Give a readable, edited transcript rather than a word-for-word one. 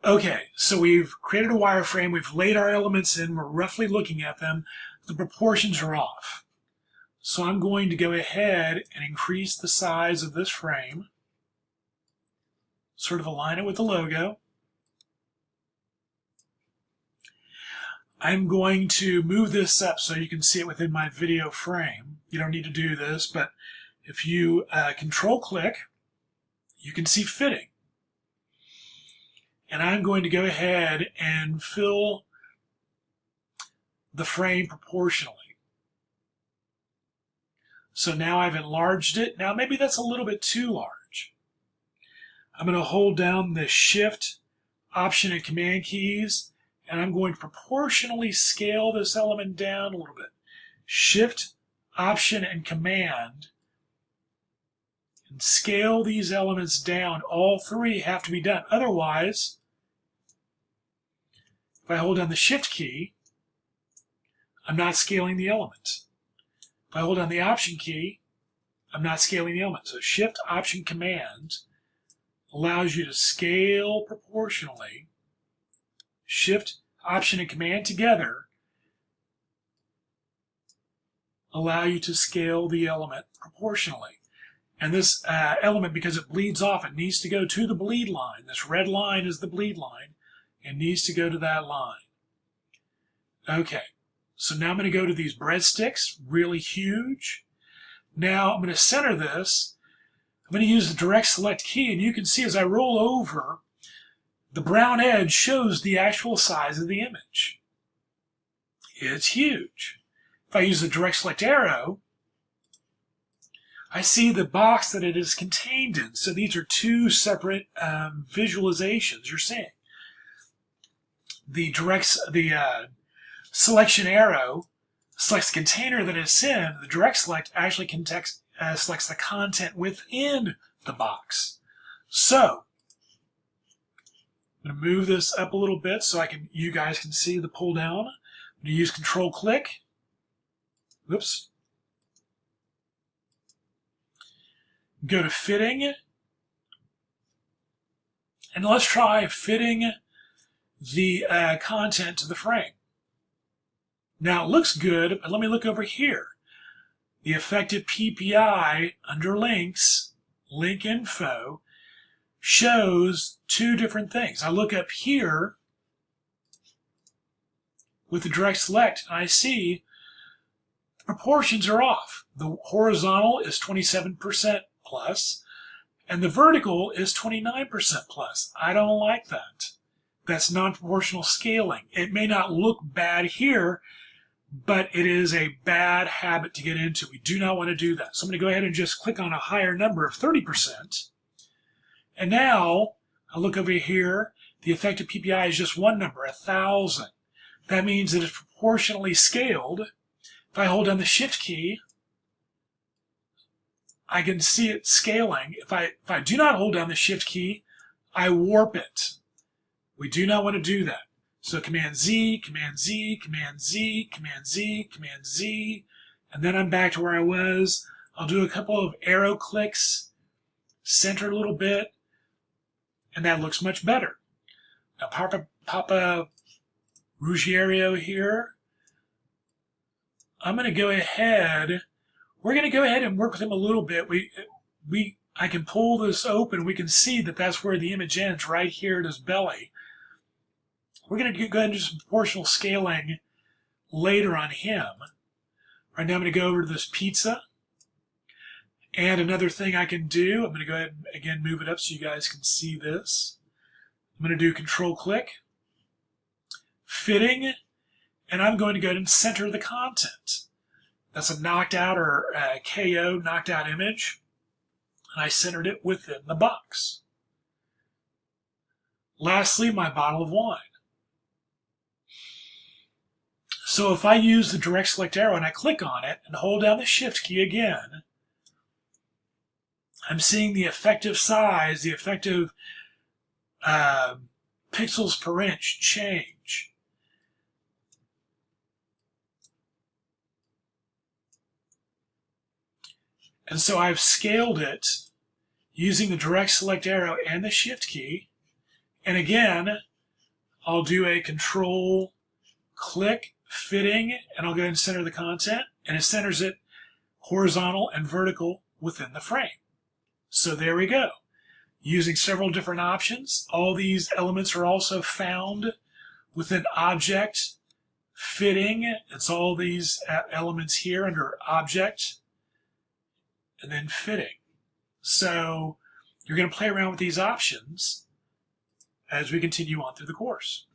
Okay, so we've created a wireframe, we've laid our elements in, we're roughly looking at them, the proportions are off. So I'm going to go ahead and increase the size of this frame, sort of align it with the logo. I'm going to move this up so you can see it within my video frame. You don't need to do this, but if you control click, you can see fitting. And I'm going to go ahead and fill the frame proportionally. So now I've enlarged it. Now maybe that's a little bit too large. I'm going to hold down the Shift, Option, and Command keys, and I'm going to proportionally scale this element down a little bit. Shift, Option, and Command, and scale these elements down. All three have to be done. Otherwise, if I hold down the Shift key, I'm not scaling the element. If I hold down the Option key, I'm not scaling the element. So Shift, Option, Command allows you to scale proportionally. Shift, Option, and Command together allow you to scale the element proportionally. And this element, because it bleeds off, it needs to go to the bleed line. This red line is the bleed line. It needs to go to that line. Okay, so now I'm going to go to these breadsticks, really huge. Now I'm going to center this. I'm going to use the direct select key, and you can see as I roll over, the brown edge shows the actual size of the image. It's huge. If I use the direct select arrow, I see the box that it is contained in. So these are two separate visualizations you're seeing. The selection arrow selects the container that it's in. The direct select actually selects the content within the box. So I'm going to move this up a little bit so you guys can see the pull down. I'm going to use Control Click. Whoops. Go to Fitting. And let's try fitting the content to the frame. Now it looks good, but let me look over here. The effective PPI under Links, Link Info, shows two different things. I look up here with the direct select, and I see the proportions are off. The horizontal is 27% plus, and the vertical is 29% plus. I don't like that. That's non-proportional scaling. It may not look bad here, but it is a bad habit to get into. We do not want to do that. So I'm going to go ahead and just click on a higher number of 30%. And now, I look over here, the effective PPI is just one number, 1,000. That means that it's proportionally scaled. If I hold down the Shift key, I can see it scaling. If I do not hold down the Shift key, I warp it. We do not want to do that. So Command Z, Command Z, Command Z, Command Z, Command Z, and then I'm back to where I was. I'll do a couple of arrow clicks, center a little bit, and that looks much better. Now Papa Ruggiero here. I'm going to go ahead. We're going to go ahead and work with him a little bit. I can pull this open. We can see that that's where the image ends, right here at his belly. We're going to go ahead and do some proportional scaling later on him. Right now I'm going to go over to this pizza. And another thing I can do, I'm going to go ahead and again move it up so you guys can see this. I'm going to do Control Click, Fitting, and I'm going to go ahead and center the content. That's a knocked out or KO, knocked out image. And I centered it within the box. Lastly, my bottle of wine. So if I use the direct select arrow and I click on it and hold down the Shift key again, I'm seeing the effective size, the effective pixels per inch change. And so I've scaled it using the direct select arrow and the Shift key. And again, I'll do a control click fitting, and I'll go ahead and center the content, and it centers it horizontal and vertical within the frame. So there we go. Using several different options. All these elements are also found within object fitting. It's all these elements here under object and then fitting. So you're going to play around with these options as we continue on through the course.